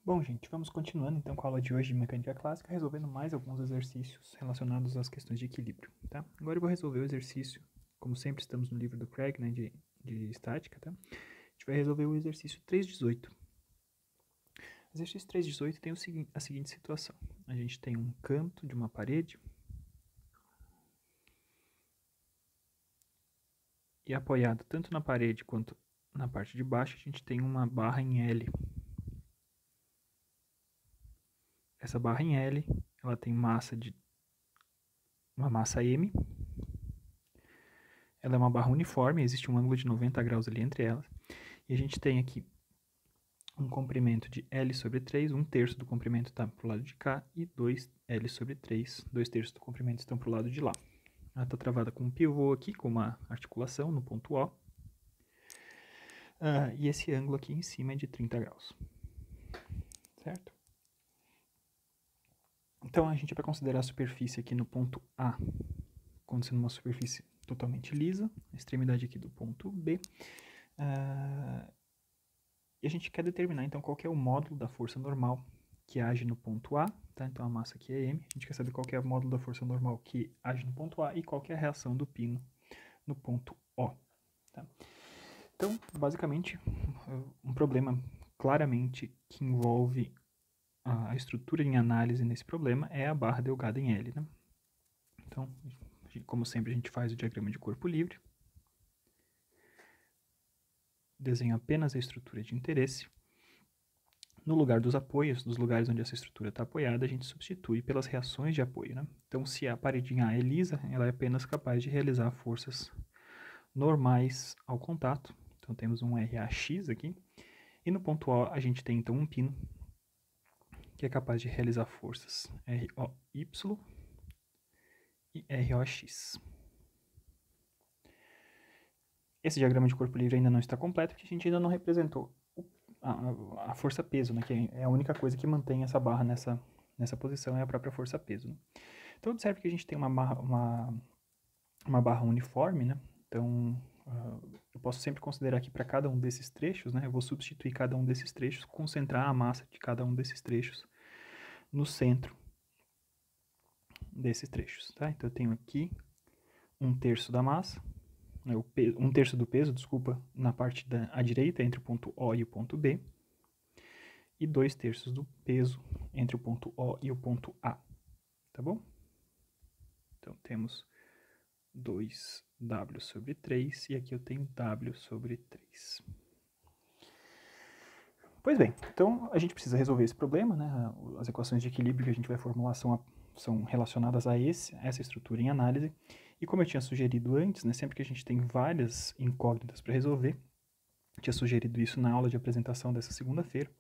Bom, gente, vamos continuando então com a aula de hoje de mecânica clássica, resolvendo mais alguns exercícios relacionados às questões de equilíbrio, tá? Agora eu vou resolver o exercício, como sempre estamos no livro do Craig, né, de estática, tá? A gente vai resolver o exercício 318. O exercício 318 tem a seguinte situação. A gente tem um canto de uma parede e apoiado tanto na parede quanto na parte de baixo, a gente tem uma barra em L. Essa barra em L, ela tem uma massa M. Ela é uma barra uniforme, existe um ângulo de 90 graus ali entre elas. E a gente tem aqui um comprimento de L sobre 3, 1/3 do comprimento está para o lado de cá, e 2L sobre 3, 2/3 do comprimento estão para o lado de lá. Ela está travada com um pivô aqui, com uma articulação no ponto O. E esse ângulo aqui em cima é de 30 graus. Certo? Então a gente vai considerar a superfície aqui no ponto A como sendo uma superfície totalmente lisa, a extremidade aqui do ponto B. E a gente quer determinar então qual que é o módulo da força normal que age no ponto A, tá? Então a massa aqui é M. A gente quer saber qual que é o módulo da força normal que age no ponto A e qual que é a reação do pino no ponto O, tá? Então, basicamente, um problema claramente que envolve a estrutura em análise nesse problema é a barra delgada em L, né? Então, como sempre, a gente faz o diagrama de corpo livre, desenho apenas a estrutura de interesse. No lugar dos apoios, dos lugares onde essa estrutura está apoiada, a gente substitui pelas reações de apoio, né? Então, se a paredinha A é lisa, ela é apenas capaz de realizar forças normais ao contato. Então, temos um RAX aqui. E no ponto O, a gente tem, então, um pino que é capaz de realizar forças ROY e ROX. Esse diagrama de corpo livre ainda não está completo, porque a gente ainda não representou a força-peso, né, que é a única coisa que mantém essa barra nessa posição, é a própria força-peso. Né? Então, observe que a gente tem uma barra uniforme, né? Então, eu posso sempre considerar que para cada um desses trechos, né, eu vou substituir cada um desses trechos, concentrar a massa de cada um desses trechos no centro desses trechos. Tá? Então, eu tenho aqui 1/3 da massa, 1/3 do peso, desculpa, na parte à direita, entre o ponto O e o ponto B, e 2/3 do peso entre o ponto O e o ponto A, tá bom? Então, temos 2W sobre 3, e aqui eu tenho W sobre 3. Pois bem, então a gente precisa resolver esse problema, né? As equações de equilíbrio que a gente vai formular são relacionadas a essa estrutura em análise. E como eu tinha sugerido antes, né, sempre que a gente tem várias incógnitas para resolver, tinha sugerido isso na aula de apresentação dessa segunda-feira,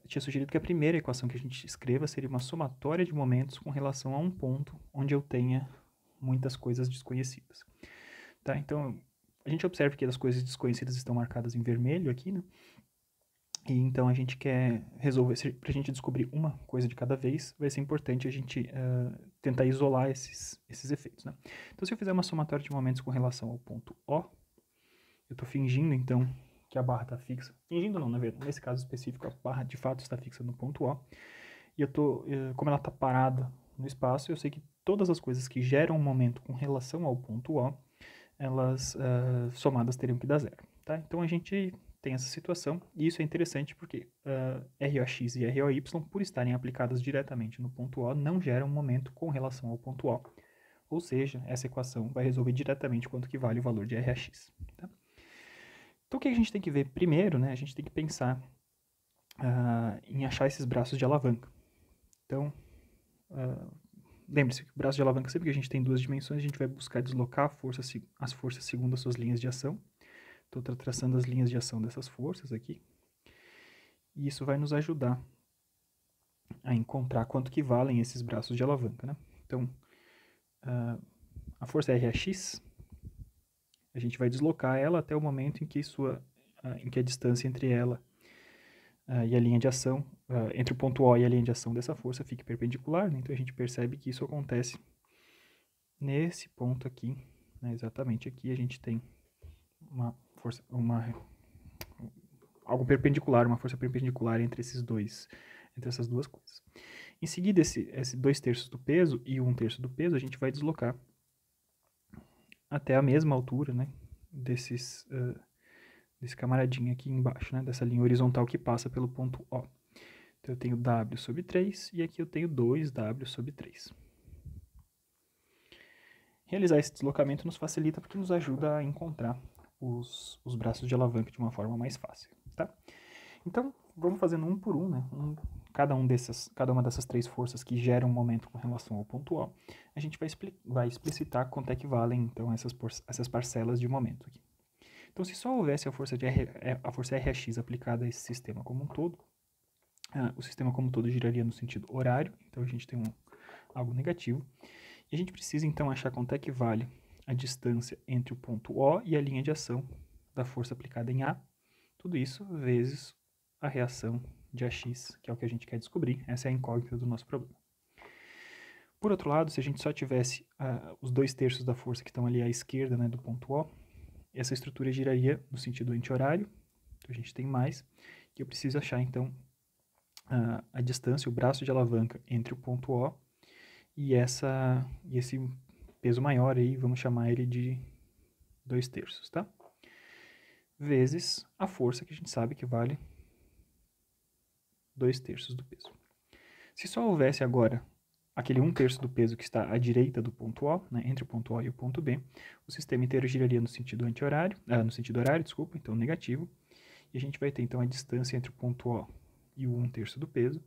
tinha sugerido que a primeira equação que a gente escreva seria uma somatória de momentos com relação a um ponto onde eu tenha muitas coisas desconhecidas. Tá? Então, a gente observa que as coisas desconhecidas estão marcadas em vermelho aqui, né? E então a gente quer resolver, para a gente descobrir uma coisa de cada vez, vai ser importante a gente tentar isolar esses efeitos. Né? Então, se eu fizer uma somatória de momentos com relação ao ponto O, eu estou fingindo então que a barra está fixa. Fingindo não, na verdade, nesse caso específico, a barra de fato está fixa no ponto O. E eu tô, como ela está parada no espaço, eu sei que todas as coisas que geram um momento com relação ao ponto O, elas somadas teriam que dar zero. Tá? Então a gente tem essa situação, e isso é interessante porque ROX e ROY, por estarem aplicadas diretamente no ponto O, não geram um momento com relação ao ponto O. Ou seja, essa equação vai resolver diretamente quanto que vale o valor de RAX. Tá? Então o que a gente tem que ver primeiro, né? A gente tem que pensar em achar esses braços de alavanca. Então, lembre-se que o braço de alavanca, sempre que a gente tem duas dimensões, a gente vai buscar deslocar as forças segundo as suas linhas de ação. Estou traçando as linhas de ação dessas forças aqui. E isso vai nos ajudar a encontrar quanto que valem esses braços de alavanca. Né? Então, a força RAX, a gente vai deslocar ela até o momento em que a distância entre ela e a linha de ação, entre o ponto O e a linha de ação dessa força fique perpendicular. Né? Então, a gente percebe que isso acontece nesse ponto aqui, né? Exatamente aqui a gente tem uma algo perpendicular, uma força perpendicular entre essas duas coisas. Em seguida, esse 2/3 do peso e 1/3 do peso, a gente vai deslocar até a mesma altura, né, desse camaradinho aqui embaixo, né, dessa linha horizontal que passa pelo ponto O. Então, eu tenho W sobre 3 e aqui eu tenho 2W sobre 3. Realizar esse deslocamento nos facilita porque nos ajuda a encontrar os braços de alavanca de uma forma mais fácil, tá? Então, vamos fazendo um por um, né? Cada uma dessas três forças que geram um momento com relação ao ponto O, a gente vai explicitar quanto é que valem, então, essas parcelas de momento aqui. Então, se só houvesse a força RAX aplicada a esse sistema como um todo, o sistema como um todo giraria no sentido horário, então a gente tem algo negativo. E a gente precisa, então, achar quanto é que vale a distância entre o ponto O e a linha de ação da força aplicada em A. Tudo isso vezes a reação de AX, que é o que a gente quer descobrir. Essa é a incógnita do nosso problema. Por outro lado, se a gente só tivesse os 2/3 da força que estão ali à esquerda, né, do ponto O, essa estrutura giraria no sentido anti-horário. Então, a gente tem mais. E eu preciso achar, então, a distância, o braço de alavanca entre o ponto O e esse peso maior aí, vamos chamar ele de 2/3, tá? Vezes a força que a gente sabe que vale 2/3 do peso. Se só houvesse agora aquele 1/3 do peso que está à direita do ponto O, né, entre o ponto O e o ponto B, o sistema inteiro giraria no sentido anti-horário, no sentido horário, desculpa, então negativo, e a gente vai ter então a distância entre o ponto O e o 1/3 do peso,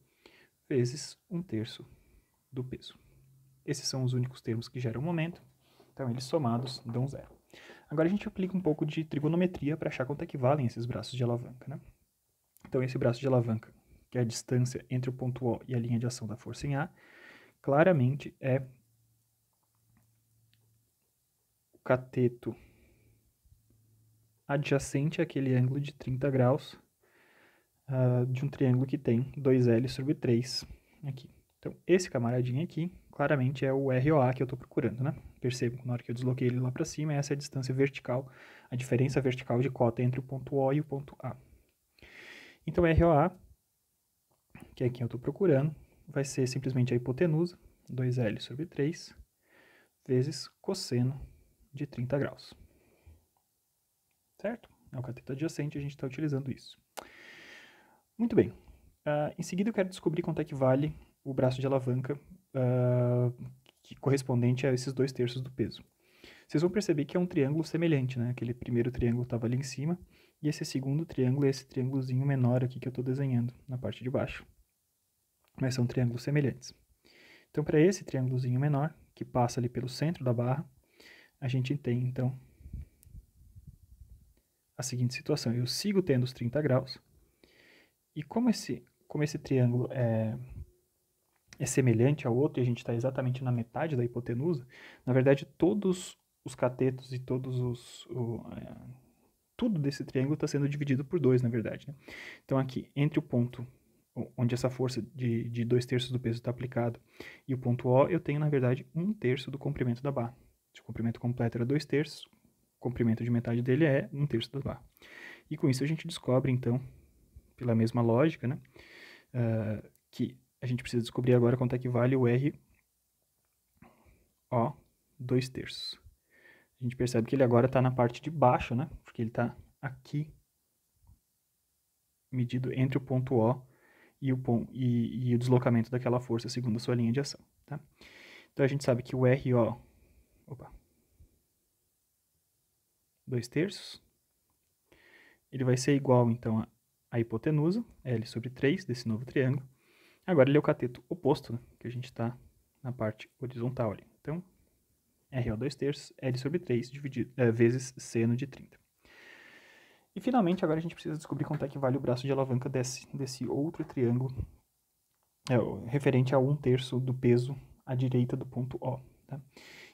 vezes 1/3 do peso. Esses são os únicos termos que geram momento, então eles somados dão zero. Agora a gente aplica um pouco de trigonometria para achar quanto é que valem esses braços de alavanca, né? Então esse braço de alavanca, que é a distância entre o ponto O e a linha de ação da força em A, claramente é o cateto adjacente àquele ângulo de 30 graus de um triângulo que tem 2L sobre 3 aqui. Então, esse camaradinho aqui, claramente é o ROA que eu estou procurando, né? Percebo que na hora que eu desloquei ele lá para cima, essa é a distância vertical, a diferença vertical de cota entre o ponto O e o ponto A. Então, ROA, que é quem eu estou procurando, vai ser simplesmente a hipotenusa, 2L sobre 3, vezes cosseno de 30 graus. Certo? É o cateto adjacente, a gente está utilizando isso. Muito bem. Em seguida, eu quero descobrir quanto é que vale o braço de alavanca correspondente a esses 2/3 do peso. Vocês vão perceber que é um triângulo semelhante, né? Aquele primeiro triângulo estava ali em cima, e esse segundo triângulo é esse triângulozinho menor aqui que eu estou desenhando na parte de baixo. Mas são triângulos semelhantes. Então, para esse triângulozinho menor, que passa ali pelo centro da barra, a gente tem, então, a seguinte situação. Eu sigo tendo os 30 graus, e como esse triângulo é semelhante ao outro, e a gente está exatamente na metade da hipotenusa, na verdade, todos os catetos e tudo desse triângulo está sendo dividido por 2, na verdade. Né? Então, aqui, entre o ponto onde essa força de 2/3 do peso está aplicado e o ponto O, eu tenho, na verdade, 1/3 do comprimento da barra. Se o comprimento completo era 2/3, o comprimento de metade dele é 1/3 da barra. E com isso a gente descobre, então, pela mesma lógica, né, que a gente precisa descobrir agora quanto é que vale o RO 2/3. A gente percebe que ele agora está na parte de baixo, né, porque ele está aqui, medido entre o ponto O e o deslocamento daquela força segundo a sua linha de ação. Tá? Então a gente sabe que o RO 2/3, ele vai ser igual então à hipotenusa, L sobre 3 desse novo triângulo. Agora ele é o cateto oposto, né, que a gente está na parte horizontal ali. Então, RO 2/3, L sobre 3 vezes seno de 30. E finalmente, agora a gente precisa descobrir quanto é que vale o braço de alavanca desse outro triângulo, referente a 1/3 do peso à direita do ponto O. Tá?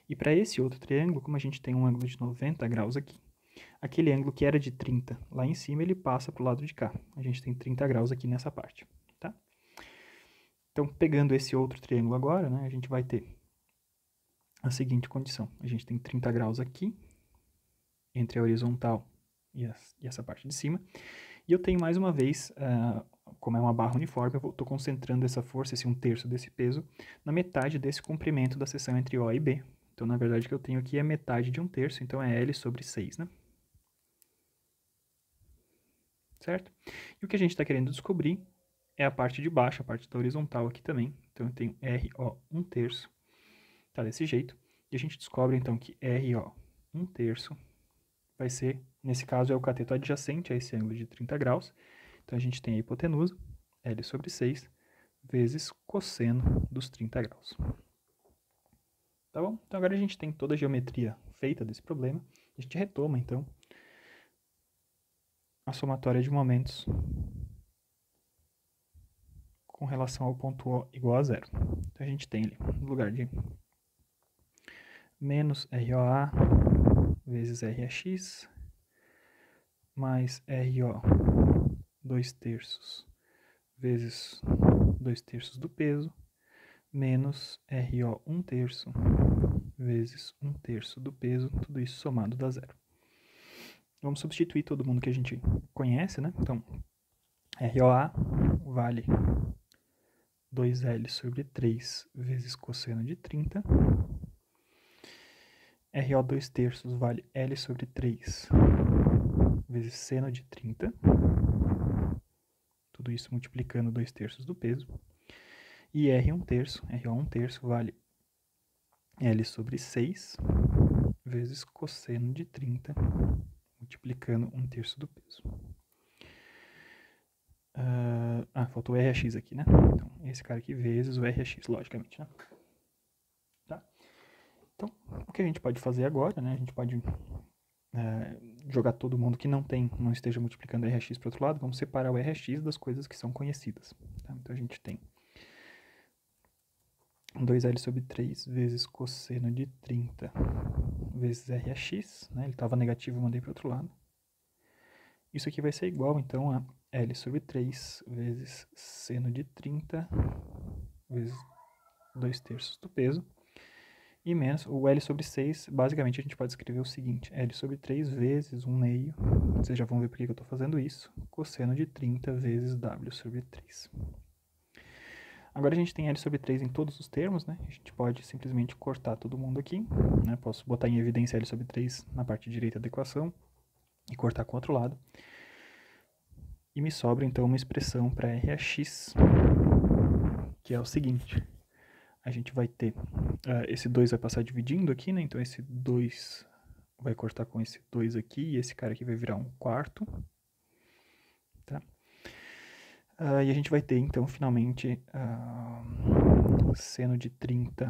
E para esse outro triângulo, como a gente tem um ângulo de 90 graus aqui, aquele ângulo que era de 30 lá em cima, ele passa para o lado de cá. A gente tem 30 graus aqui nessa parte. Tá? Então, pegando esse outro triângulo agora, né, a gente vai ter a seguinte condição. A gente tem 30 graus aqui, entre a horizontal e essa parte de cima, E eu tenho mais uma vez, como é uma barra uniforme, eu estou concentrando essa força, esse 1/3 desse peso, na metade desse comprimento da seção entre O e B. Então, na verdade, o que eu tenho aqui é metade de 1/3, então é L sobre 6, né? Certo? E o que a gente está querendo descobrir é a parte de baixo, a parte da horizontal aqui também. Então, eu tenho RO 1/3, tá desse jeito. E a gente descobre, então, que RO 1/3 vai ser, nesse caso, é o cateto adjacente a esse ângulo de 30 graus. Então, a gente tem a hipotenusa, L sobre 6, vezes cosseno dos 30 graus. Tá bom? Então, agora a gente tem toda a geometria feita desse problema. A gente retoma, então, a somatória de momentos com relação ao ponto O igual a zero. Então, a gente tem ali, no lugar de menos ROA vezes RAX, mais RO 2/3 vezes 2/3 do peso, menos RO 1/3 vezes 1/3 do peso, tudo isso somado dá zero. Vamos substituir todo mundo que a gente conhece, né? Então, ROA vale 2L sobre 3 vezes cosseno de 30. RO 2/3 vale L sobre 3 vezes seno de 30. Tudo isso multiplicando 2/3 do peso. E R 1/3, RO 1/3 vale L sobre 6 vezes cosseno de 30, multiplicando 1/3 do peso. Faltou o RAX aqui, né? Então, esse cara aqui vezes o RAX, logicamente, né? Tá? Então, o que a gente pode fazer agora, né? A gente pode jogar todo mundo que não esteja multiplicando RAX para o outro lado. Vamos separar o RAX das coisas que são conhecidas. Tá? Então, a gente tem 2L sobre 3 vezes cosseno de 30 vezes RAX, né? Ele estava negativo, eu mandei para o outro lado. Isso aqui vai ser igual, então, a L sobre 3 vezes seno de 30 vezes 2/3 do peso. E menos o L sobre 6, basicamente a gente pode escrever o seguinte, L sobre 3 vezes 1/2, vocês já vão ver por que eu estou fazendo isso, cosseno de 30 vezes W sobre 3. Agora a gente tem L sobre 3 em todos os termos, né? A gente pode simplesmente cortar todo mundo aqui, né? Posso botar em evidência L sobre 3 na parte direita da equação e cortar com o outro lado. E me sobra então uma expressão para RAX, que é o seguinte, a gente vai ter, esse 2 vai passar dividindo aqui, né? Então esse 2 vai cortar com esse 2 aqui, e esse cara aqui vai virar 1/4, tá? E a gente vai ter, então, finalmente, seno de 30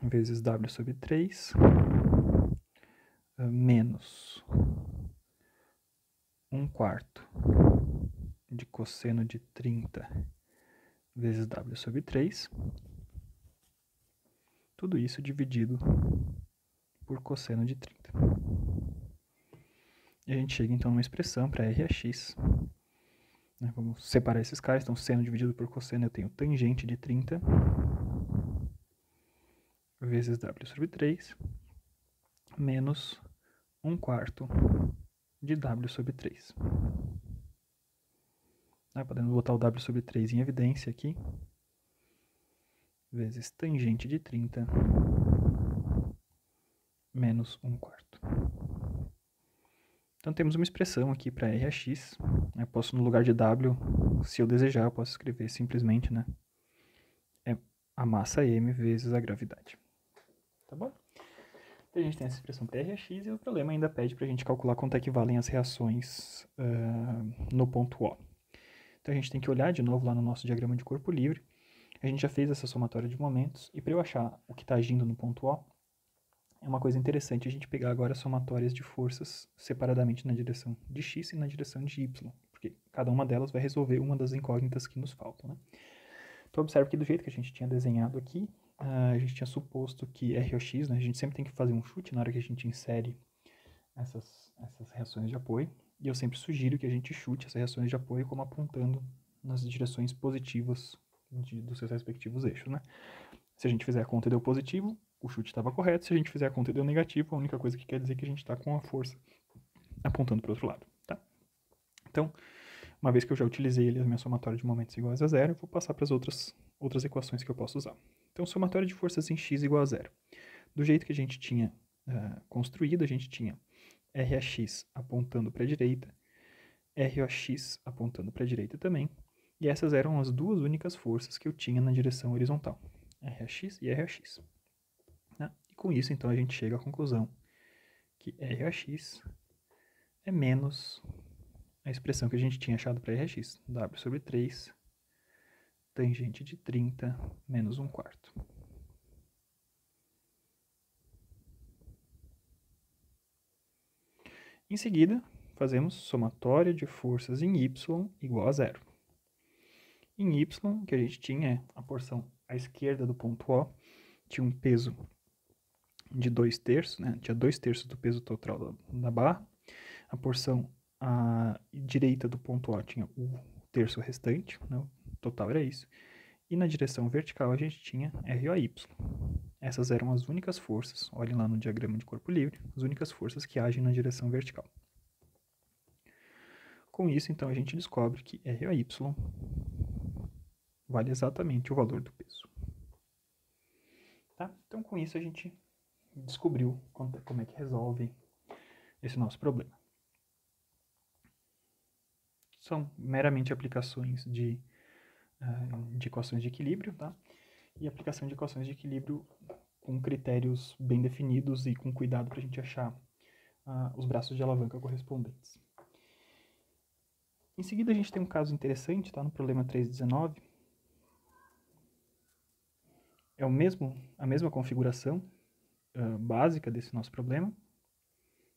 vezes W sobre 3, menos 1/4 de cosseno de 30 vezes W sobre 3. Tudo isso dividido por cosseno de 30. E a gente chega, então, numa expressão para RAX. Vamos separar esses caras. Então, seno dividido por cosseno, eu tenho tangente de 30 vezes W sobre 3, menos 1/4 de W sobre 3. Podemos botar o W sobre 3 em evidência aqui, vezes tangente de 30, menos 1/4. Então, temos uma expressão aqui para RAX. Eu posso, no lugar de W, se eu desejar, eu posso escrever simplesmente, né? É a massa M vezes a gravidade. Tá bom? Então, a gente tem essa expressão para RAX e o problema ainda pede para a gente calcular quanto é que valem as reações no ponto O. Então, a gente tem que olhar de novo lá no nosso diagrama de corpo livre. A gente já fez essa somatória de momentos, e para eu achar o que está agindo no ponto O, é uma coisa interessante a gente pegar agora as somatórias de forças separadamente na direção de x e na direção de y, porque cada uma delas vai resolver uma das incógnitas que nos faltam, né? Então, observe que do jeito que a gente tinha desenhado aqui, a gente tinha suposto que ROX, né, a gente sempre tem que fazer um chute na hora que a gente insere essas reações de apoio, e eu sempre sugiro que a gente chute essas reações de apoio como apontando nas direções positivas dos seus respectivos eixos, né? Se a gente fizer a conta e deu positivo, o chute estava correto. Se a gente fizer a conta e deu negativo, a única coisa que quer dizer é que a gente está com a força apontando para o outro lado, tá? Então, uma vez que eu já utilizei a minha somatória de momentos iguais a zero, eu vou passar para as outras equações que eu posso usar. Então, somatória de forças em x igual a zero. Do jeito que a gente tinha construído, a gente tinha RAx apontando para a direita, ROX apontando para a direita também, e essas eram as duas únicas forças que eu tinha na direção horizontal, RAx e ROX. Né? E com isso, então, a gente chega à conclusão que ROX é menos a expressão que a gente tinha achado para RX, W sobre 3, tangente de 30 menos 1/4. Em seguida, fazemos somatória de forças em Y igual a zero. Em Y, o que a gente tinha é a porção à esquerda do ponto O, tinha um peso de 2/3, né? Tinha 2/3 do peso total da barra. A porção à direita do ponto O tinha o terço restante, né? O total era isso. E na direção vertical a gente tinha ROY. Essas eram as únicas forças, olhem lá no diagrama de corpo livre, as únicas forças que agem na direção vertical. Com isso, então, a gente descobre que ROY vale exatamente o valor do peso. Tá? Então, com isso, a gente descobriu como é que resolve esse nosso problema. São meramente aplicações de equações de equilíbrio, tá? E aplicação de equações de equilíbrio com critérios bem definidos e com cuidado para a gente achar os braços de alavanca correspondentes. Em seguida, a gente tem um caso interessante, tá? No problema 3.19. É a mesma configuração básica desse nosso problema.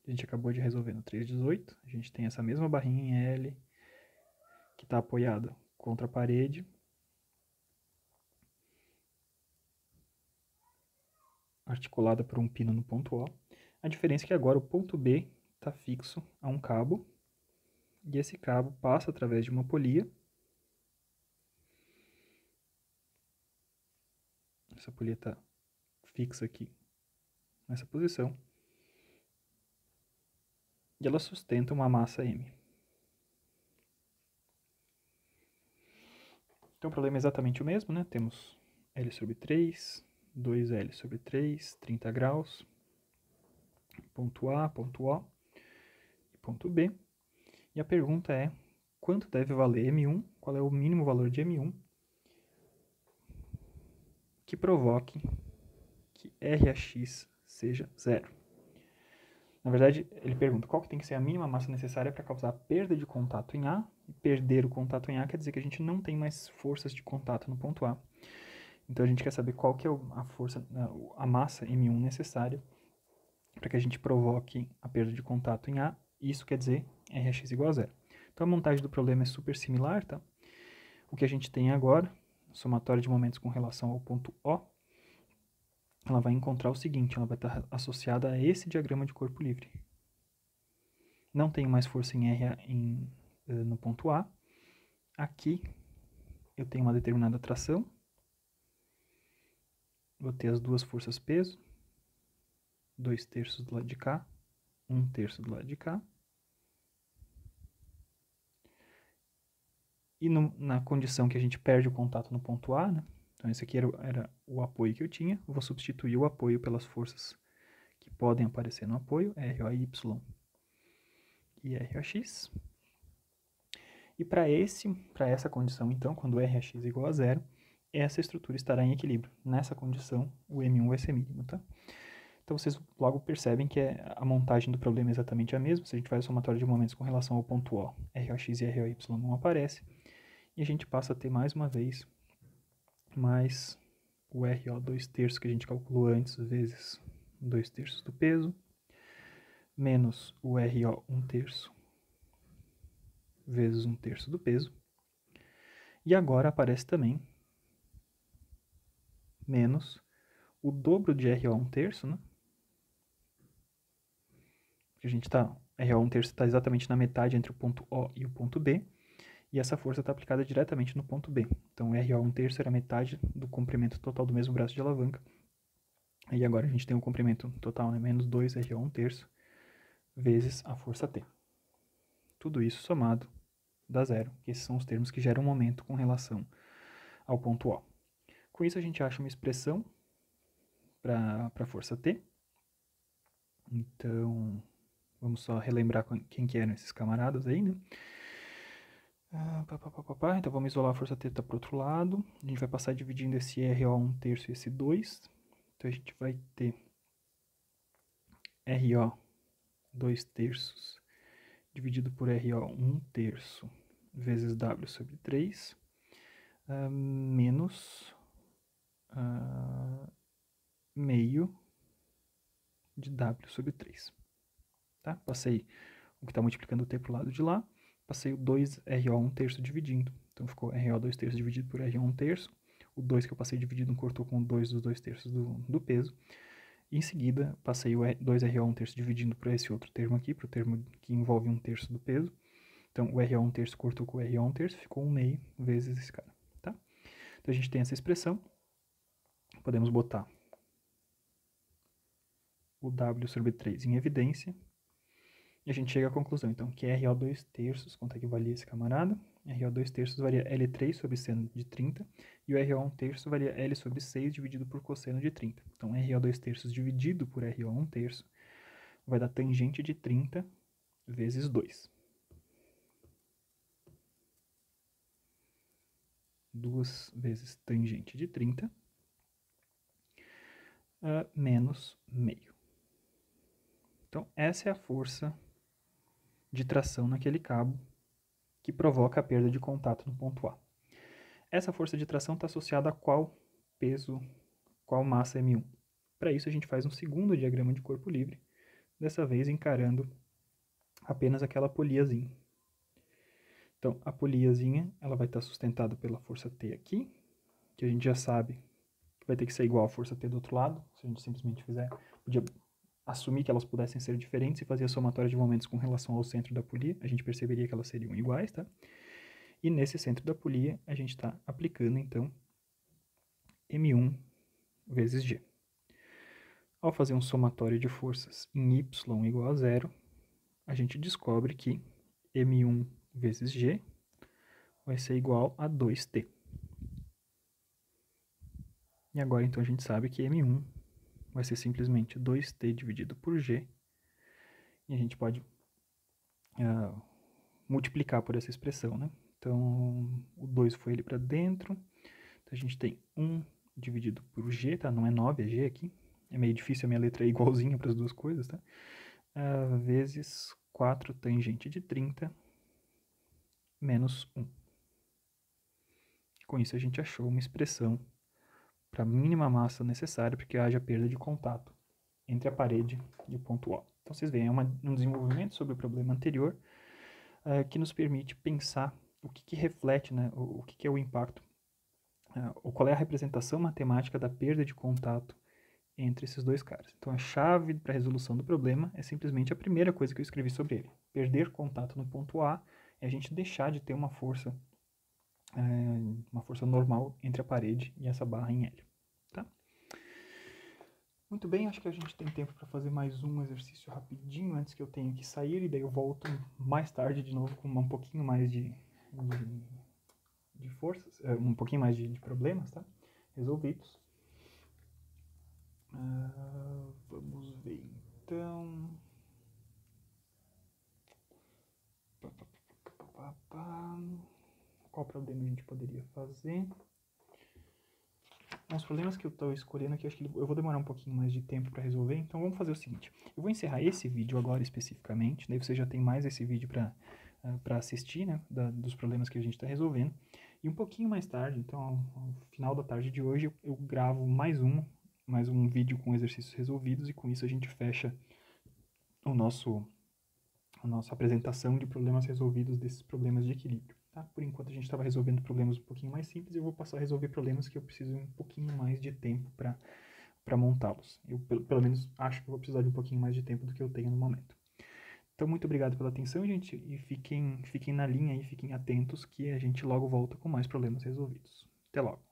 A gente acabou de resolver no 3.18. A gente tem essa mesma barrinha em L, que está apoiada contra a parede. Articulada por um pino no ponto O. A diferença é que agora o ponto B está fixo a um cabo. E esse cabo passa através de uma polia. Essa polia está fixa aqui nessa posição. E ela sustenta uma massa M. Então o problema é exatamente o mesmo, né? Temos L sobre 3, 2L sobre 3, 30 graus, ponto A, ponto O e ponto B. E a pergunta é, quanto deve valer M1, qual é o mínimo valor de M1, que provoque que RAx seja zero. Na verdade, ele pergunta qual que tem que ser a mínima massa necessária para causar perda de contato em A, e perder o contato em A quer dizer que a gente não tem mais forças de contato no ponto A. Então a gente quer saber qual que é a força, a massa M1 necessária para que a gente provoque a perda de contato em A, e isso quer dizer RAx igual a zero. Então a montagem do problema é super similar, tá? O que a gente tem agora, somatória de momentos com relação ao ponto O, ela vai encontrar o seguinte, ela vai estar associada a esse diagrama de corpo livre. Não tenho mais força em R no ponto A. Aqui eu tenho uma determinada tração. Vou ter as duas forças peso. 2/3 do lado de cá. 1/3 do lado de cá. E na condição que a gente perde o contato no ponto A, né? Então esse aqui era o apoio que eu tinha. Eu vou substituir o apoio pelas forças que podem aparecer no apoio, ROY e ROX. E para essa condição, então, quando RAx igual a zero, essa estrutura estará em equilíbrio. Nessa condição, o M1 vai ser mínimo, tá? Então vocês logo percebem que a montagem do problema é exatamente a mesma. Se a gente faz a somatória de momentos com relação ao ponto O, ROX e ROY não aparece. E a gente passa a ter mais uma vez mais o RO 2/3 que a gente calculou antes, vezes 2/3 do peso, menos o RO 1/3 vezes 1/3 do peso. E agora aparece também menos o dobro de RO 1/3, né? A gente RO 1/3 está exatamente na metade entre o ponto O e o ponto B. E essa força está aplicada diretamente no ponto B. Então, RO 1/3 era metade do comprimento total do mesmo braço de alavanca. E agora a gente tem um comprimento total, né? Menos 2 RO 1/3 vezes a força T. Tudo isso somado dá zero, que esses são os termos que geram momento com relação ao ponto O. Com isso, a gente acha uma expressão para a força T. Então, vamos só relembrar quem que eram esses camaradas aí, né? Então, vamos isolar a força θ para o outro lado. A gente vai passar dividindo esse RO 1/3 e esse 2. Então, a gente vai ter RO 2/3 dividido por RO 1/3 vezes W sobre 3, menos meio de W sobre 3. Tá? Passei o que está multiplicando o T para o lado de lá. Passei o 2RO 1/3 dividindo. Então ficou RO 2/3 dividido por RO 1/3. O 2 que eu passei dividindo cortou com o 2 dos 2/3 do peso. E em seguida, passei o 2RO 1/3 dividindo por esse outro termo aqui, para o termo que envolve 1/3 do peso. Então o RO 1/3 cortou com o RO 1/3, ficou 1/2 vezes esse cara. Tá? Então a gente tem essa expressão. Podemos botar o W sobre 3 em evidência. E a gente chega à conclusão, então, que RO 2/3, quanto é que valia esse camarada? RO 2/3 varia L3 sobre seno de 30, e o RO 1/3 varia L sobre 6 dividido por cosseno de 30. Então, RO 2/3 dividido por RO 1/3 vai dar tangente de 30 vezes 2. 2 vezes tangente de 30 menos meio. Então, essa é a força de tração naquele cabo que provoca a perda de contato no ponto A. Essa força de tração está associada a qual peso, qual massa M1. Para isso, a gente faz um segundo diagrama de corpo livre, dessa vez encarando apenas aquela poliazinha. Então, a poliazinha ela vai estar sustentada pela força T aqui, que a gente já sabe que vai ter que ser igual à força T do outro lado. Se a gente simplesmente podia assumir que elas pudessem ser diferentes e fazer a somatória de momentos com relação ao centro da polia, a gente perceberia que elas seriam iguais, tá? E nesse centro da polia, a gente está aplicando, então, M1 vezes G. Ao fazer um somatório de forças em Y igual a zero, a gente descobre que M1 vezes G vai ser igual a 2T. E agora, então, a gente sabe que M1 vai ser simplesmente 2T dividido por G. E a gente pode multiplicar por essa expressão, né? Então, o 2 foi ele para dentro. Então, a gente tem 1 dividido por G, tá? Não é 9, é G aqui. É meio difícil a minha letra é igualzinha para as duas coisas, tá? Vezes 4 tangente de 30 menos 1. Com isso, a gente achou uma expressão para a mínima massa necessária para que haja perda de contato entre a parede e o ponto O. Então, vocês veem, é um desenvolvimento sobre o problema anterior que nos permite pensar o que reflete, né, o que é o impacto, ou qual é a representação matemática da perda de contato entre esses dois caras. Então, a chave para a resolução do problema é simplesmente a primeira coisa que eu escrevi sobre ele. Perder contato no ponto A é a gente deixar de ter uma força normal entre a parede e essa barra em L. Tá? Muito bem, acho que a gente tem tempo para fazer mais um exercício rapidinho antes que eu tenha que sair, e daí eu volto mais tarde de novo com um pouquinho mais de forças, um pouquinho mais de problemas, tá? Resolvidos. Vamos ver então. Qual problema a gente poderia fazer? Os problemas que eu estou escolhendo aqui, acho que eu vou demorar um pouquinho mais de tempo para resolver, então vamos fazer o seguinte. Eu vou encerrar esse vídeo agora especificamente, daí você já tem mais esse vídeo para assistir, né, dos problemas que a gente está resolvendo. E um pouquinho mais tarde, então ao final da tarde de hoje, eu gravo mais um vídeo com exercícios resolvidos, e com isso a gente fecha a nossa apresentação de problemas resolvidos desses problemas de equilíbrio. Tá? Por enquanto a gente estava resolvendo problemas um pouquinho mais simples, e eu vou passar a resolver problemas que eu preciso um pouquinho mais de tempo para montá-los. Eu pelo menos acho que eu vou precisar de um pouquinho mais de tempo do que eu tenho no momento. Então, muito obrigado pela atenção, gente, e fiquem na linha e fiquem atentos que a gente logo volta com mais problemas resolvidos. Até logo!